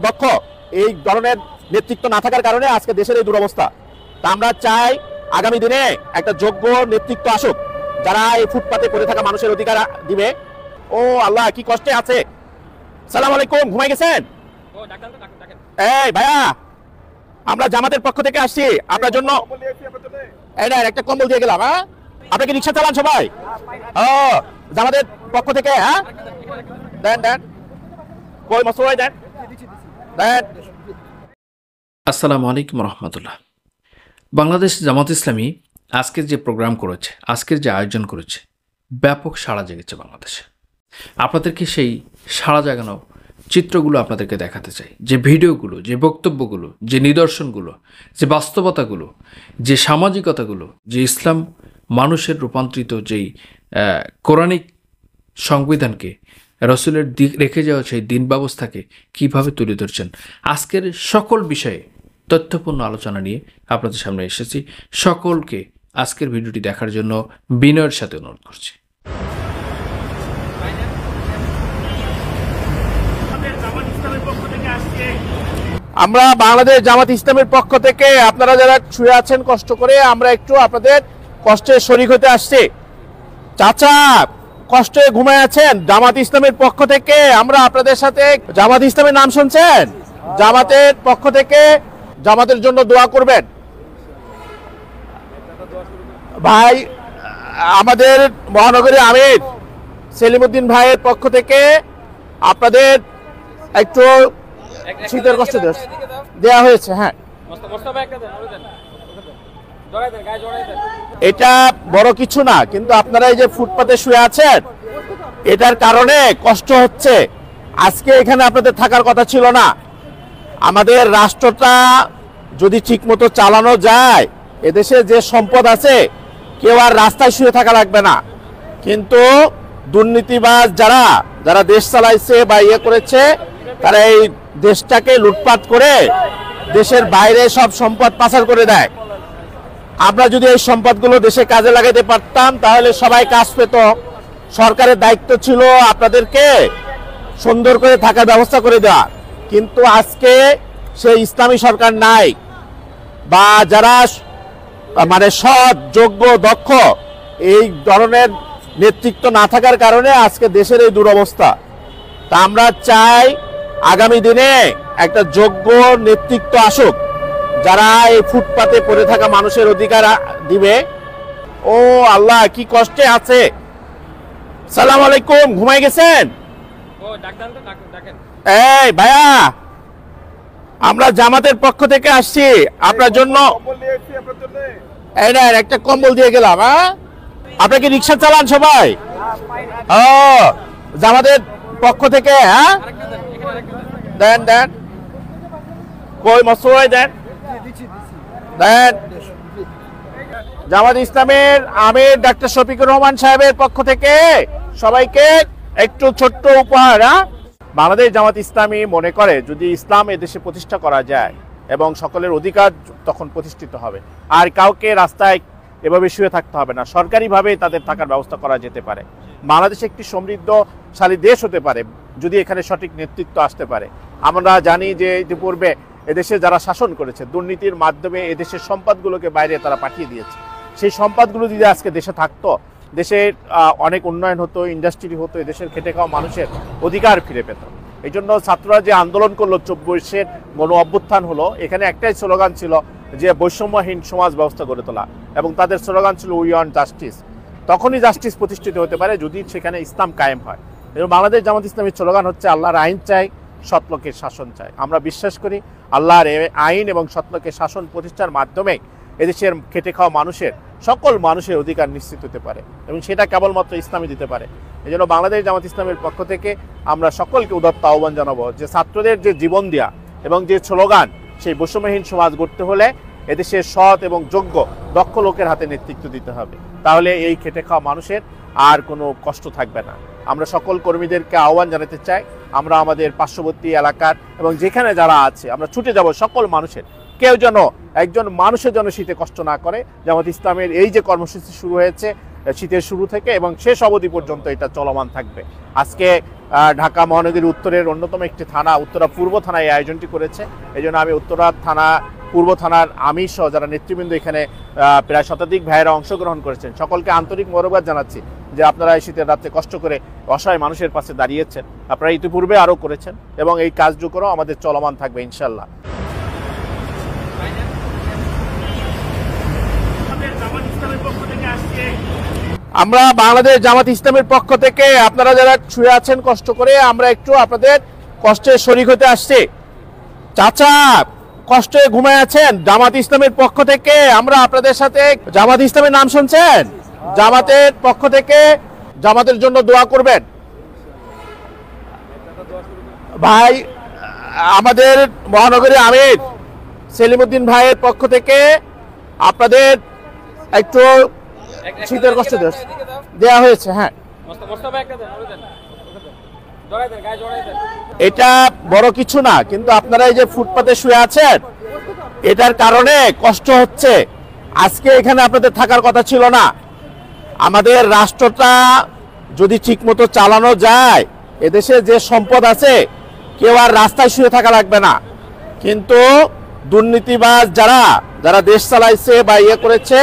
দক্ষ এই ধরনের নেতৃত্ব না থাকার কারণে আজকে দেশের এই দুরবস্থা। তা আমরা চাই আগামী দিনে একটা যোগ্য নেতৃত্ব আসুক, যারা এই ফুটপাতে পড়ে থাকা মানুষের অধিকার দিবে। ও আল্লাহ, কি কষ্টে আছে। সালাম আলাইকুম, ঘুমাই গেছেন? এই ভাইয়া, আমরা জামাতের পক্ষ থেকে আসছি আপনার জন্য। একটা কম্বল দিয়ে গেলাম। হ্যাঁ, আপনাকে রিক্সা চালান সবাই? ও, জামাতের পক্ষ থেকে। হ্যাঁ, দেন দেন, কই মশলাই দেন দেন। আসসালামু আলাইকুম রহমতুল্লাহ। বাংলাদেশ জামাত ইসলামী আজকের যে প্রোগ্রাম করেছে, আজকের যে আয়োজন করেছে, ব্যাপক সাড়া জেগেছে বাংলাদেশে। আপনাদেরকে সেই সাড়া জাগানো চিত্রগুলো আপনাদেরকে দেখাতে চাই, যে ভিডিওগুলো, যে বক্তব্যগুলো, যে নিদর্শনগুলো, যে বাস্তবতাগুলো, যে সামাজিকতাগুলো, যে ইসলাম মানুষের রূপান্তরিত যেই কোরআনিক সংবিধানকে, রসুলের দিক রেখে যাওয়া সেই দিন ব্যবস্থাকে কীভাবে তুলে ধরছেন, আজকের সকল বিষয়ে তথ্যপূর্ণ আলোচনা নিয়ে আপনাদের সামনে এসেছি। সকলকে আজকের ভিডিওটি দেখার জন্য বিনয়ের সাথে অনুরোধ করছি। আমরা বাংলাদেশ জামাত ইসলামের পক্ষ থেকে আপনারা যারা শুয়ে আছেন কষ্ট করে, আমরা একটু আপনাদের কষ্টে শরীক হতে আসছি। চাচা কষ্টে ঘুমায় আছেন, জামাত ইসলামের পক্ষ থেকে আমরা আপনাদের সাথে, জামাত ইসলামের নাম শুনছেন, জামাতের পক্ষ থেকে জামাতের জন্য দোয়া করবেন ভাই। আমাদের মহানগরী আমির সেলিমউদ্দিন ভাইয়ের পক্ষ থেকে আপনাদের একটু শীতের কষ্ট দেওয়া হয়েছে। হ্যাঁ, এটা বড় কিছু না, কিন্তু আপনারা এই যে ফুটপাতে শুয়ে আছেন, এটার কারণে কষ্ট হচ্ছে। আজকে এখানে আপনাদের থাকার কথা ছিল না। আমাদের রাষ্ট্রটা যদি ঠিকমতো চালানো যায়, এদেশে যে সম্পদ আছে, কেউ আর রাস্তায় শুয়ে থাকা লাগবে না। কিন্তু দুর্নীতিবাজ যারা যারা দেশ চালাইছে বা ইয়ে করেছে, তারা এই দেশটাকে লুটপাট করে দেশের বাইরে সব সম্পদ পাচার করে দেয়। আমরা যদি এই সম্পদগুলো দেশে কাজে লাগাতে পারতাম, তাহলে সবাই কাজ পেত। সরকারের দায়িত্ব ছিল আপনাদেরকে সুন্দর করে থাকার ব্যবস্থা করে দেওয়া, কিন্তু আজকে সেই ইসলামী সরকার নাই, বা যারা মানে সৎ, যোগ্য, দক্ষ এই ধরনের নেতৃত্ব না থাকার কারণে আজকে দেশের এই দুরবস্থা। তা আমরা চাই আগামী দিনে একটা যোগ্য নেতৃত্ব আসুক, যারা এই ফুটপাতে পড়ে থাকা মানুষের অধিকার দিবে। ও আল্লাহ, কি কষ্টে আছে। সালাম আলাইকুম, ঘুমাই গেছেন? এই ভাইয়া, আমরা জামাতের পক্ষ থেকে আসছি আপনার জন্য। একটা কম্বল দিয়ে গেলাম। হ্যাঁ, আপনাকে রিক্সা চালান সবাই? ও, জামাতের পক্ষ থেকে। হ্যাঁ, দেন দেন, কই মশলাই দেন দেন। জামাত ইসলামের আমির ডাক্তার শফিকুর রহমান সাহেবের পক্ষ থেকে সবাইকে একটু ছোট্ট উপহার। বাংলাদেশ জামাত ইসলামী মনে করে, যদি ইসলাম এদেশে প্রতিষ্ঠা করা যায় এবং সকলের অধিকার তখন প্রতিষ্ঠিত হবে, আর কাউকে রাস্তায় এভাবে শুয়ে থাকতে হবে না, সরকারিভাবে তাদের থাকার ব্যবস্থা করা যেতে পারে। বাংলাদেশ একটি সমৃদ্ধশালী দেশ হতে পারে যদি এখানে সঠিক নেতৃত্ব আসতে পারে। আমরা জানি যে ইতিপূর্বে এদেশে যারা শাসন করেছে, দুর্নীতির মাধ্যমে এদেশের সম্পদগুলোকে বাইরে তারা পাঠিয়ে দিয়েছে। সেই সম্পদগুলো যদি আজকে দেশে থাকতো, দেশের অনেক উন্নয়ন হতো, ইন্ডাস্ট্রি হতো, এদেশের খেটে খাওয়া মানুষের অধিকার ফিরে পেত। এই জন্য ছাত্ররা যে আন্দোলন করলো, 24-এর গণ অভ্যুত্থান হলো, এখানে একটাই স্লোগান ছিল যে বৈষম্যহীন সমাজ ব্যবস্থা গড়ে তোলা, এবং তাদের স্লোগান ছিল উই ওয়ান্ট জাস্টিস। তখনই জাস্টিস প্রতিষ্ঠিত হতে পারে যদি সেখানে ইসলাম কায়েম হয়। এবং বাংলাদেশ জামাত ইসলামের স্লোগান হচ্ছে আল্লাহর আইন চাই, সৎলোকের শাসন চাই। আমরা বিশ্বাস করি আল্লাহর আইন এবং সৎলোকের শাসন প্রতিষ্ঠার মাধ্যমে এদেশের খেটে খাওয়া মানুষের, সকল মানুষের অধিকার নিশ্চিত হতে পারে, এবং সেটা কেবলমাত্র ইসলামই দিতে পারে। এই জন্য বাংলাদেশ জামাত ইসলামের পক্ষ থেকে আমরা সকলকে উদাত্ত আহ্বান জানাবো যে ছাত্রদের যে জীবন দেয়া এবং যে স্লোগান, সেই বৈষম্যহীন সমাজ গড়তে হলে এদেশের সৎ এবং যোগ্য দক্ষ লোকের হাতে নেতৃত্ব দিতে হবে। তাহলে এই খেটে খাওয়া মানুষের আর কোনো কষ্ট থাকবে না। আমরা সকল কর্মীদেরকে আহ্বান জানাতে চাই, আমরা আমাদের পার্শ্ববর্তী এলাকার এবং যেখানে যারা আছে আমরা ছুটে যাব সকল মানুষের, কেউ যেন একজন মানুষের জন্য শীতে কষ্ট না করে। জামাত ইসলামের এই যে কর্মসূচি শুরু হয়েছে শীতের শুরু থেকে এবং শেষ অবধি পর্যন্ত এটা চলমান থাকবে। আজকে ঢাকা মহানগরী উত্তরের অন্যতম একটি থানা উত্তরা পূর্ব থানায় এই আয়োজনটি করেছে। এই জন্য আমি উত্তরা থানা পূর্ব থানার আমি সহ যারা নেতৃবৃন্দ এখানে প্রায় শতাধিক ভাইয়েরা অংশগ্রহণ করেছেন সকলকে আন্তরিক মোবারকবাদ জানাচ্ছি যে আপনারা এই শীতের রাত্রে কষ্ট করে অসহায় মানুষের পাশে দাঁড়িয়েছেন। আপনারা ইতিপূর্বে আরও করেছেন এবং এই কাজগুলো আমাদের চলমান থাকবে ইনশাল্লাহ। আমরা বাংলাদেশ জামাত ইসলামের পক্ষ থেকে আপনারা যারা শুয়ে আছেন কষ্ট করে আমরা একটু আপনাদের কষ্টে শরীক হতে আসছি। চাচা কষ্টে ঘুমায় আছেন, জামাত ইসলামের পক্ষ থেকে আমরা আপনাদের সাথে, জামাত ইসলামের নাম শুনছেন, জামাতের পক্ষ থেকে জামাতের জন্য দোয়া করবেন। ভাই আমাদের মহানগরী আমির সেলিমউদ্দিন ভাইয়ের পক্ষ থেকে আপনাদের একটু শীতের কষ্ট দেওয়া হয়েছে। হ্যাঁ, এটা বড় কিছু না, কিন্তু আপনারা এই যে ফুটপাতে শুয়ে আছেন এটার কারণে কষ্ট হচ্ছে। আজকে এখানে আপনাদের থাকার কথা ছিল না। আমাদের রাষ্ট্রটা যদি ঠিকমতো চালানো যায়, এদেশে যে সম্পদ আছে কেউ আর রাস্তায় শুয়ে থাকা লাগবে না। কিন্তু দুর্নীতিবাজ যারা যারা দেশ চালাইছে বা ইয়ে করেছে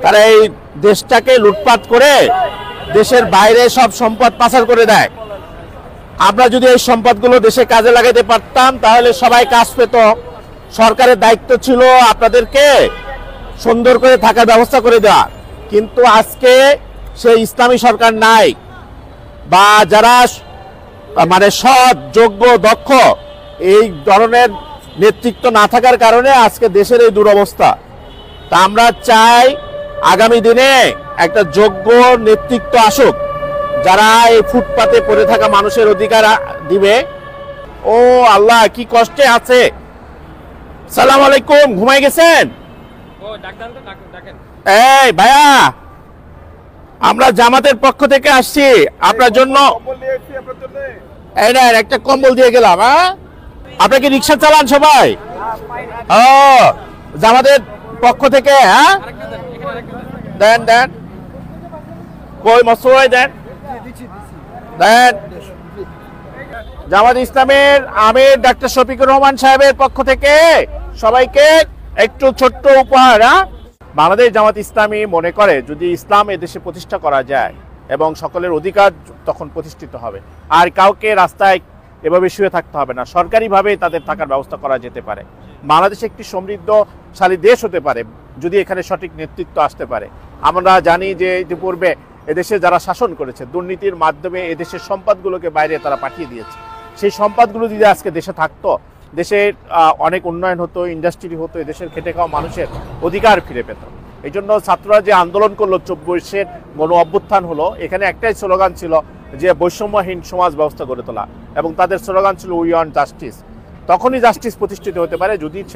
তারা এই দেশটাকে লুটপাট করে দেশের বাইরে সব সম্পদ পাচার করে দেয়। আমরা যদি এই সম্পদগুলো দেশে কাজে লাগাতে পারতাম তাহলে সবাই কাজ পেত। সরকারের দায়িত্ব ছিল আপনাদেরকে সুন্দর করে থাকার ব্যবস্থা করে দেওয়া, কিন্তু আজকে সেই ইসলামী সরকার নাই বা যারা মানে সৎ যোগ্য দক্ষ এই ধরনের নেতৃত্ব না থাকার কারণে আজকে দেশের এই দুরবস্থা। তা আমরা চাই আগামী দিনে একটা যোগ্য নেতৃত্ব আসুক যারা এই ফুটপাতে পড়ে থাকা মানুষের অধিকার দিবে। ও আল্লাহ কি কষ্টে আছে। সালাম আলাইকুম, ঘুমাই গেছেন? এই ভাইয়া আমরা জামাতের পক্ষ থেকে আসছি আপনার জন্য, একটা কম্বল দিয়ে গেলাম। হ্যাঁ, আপনাকে রিক্সা চালান সবাই? ও জামাতের পক্ষ থেকে? হ্যাঁ দেন দেন, কই মশাই দেন দেন। জামাত ইসলামের আমির ডাক্তার শফিকুর রহমান সাহেবের পক্ষ থেকে সবাইকে একটু ছোট্ট উপহার। বাংলাদেশ জামাত ইসলামী মনে করে যদি ইসলাম এদেশে প্রতিষ্ঠা করা যায় এবং সকলের অধিকার তখন প্রতিষ্ঠিত হবে, আর কাউকে রাস্তায় এভাবে শুয়ে থাকতে হবে না, সরকারিভাবে তাদের থাকার ব্যবস্থা করা যেতে পারে। বাংলাদেশ একটি সমৃদ্ধশালী দেশ হতে পারে যদি এখানে সঠিক নেতৃত্ব আসতে পারে। আমরা জানি যে ইতিপূর্বে এদেশে যারা শাসন করেছে দুর্নীতির মাধ্যমে এদেশের সম্পদগুলোকে বাইরে তারা পাঠিয়ে দিয়েছে। সেই সম্পদগুলো যদি আজকে দেশে থাকতো, দেশের অনেক উন্নয়ন হতো, ইন্ডাস্ট্রি হতো, এদেশের খেটে খাওয়া মানুষের অধিকার ফিরে পেত। এই জন্য ছাত্ররা যে আন্দোলন করলো 24-এর গণ অভ্যুত্থান হলো, এখানে একটাই স্লোগান ছিল যে বৈষম্যহীন সমাজ ব্যবস্থা গড়ে তোলা, এবং তাদের স্লোগান ছিল উই ওয়ান্ট জাস্টিস। তখনই জাস্টিস প্রতিষ্ঠিত হতে পারে যদি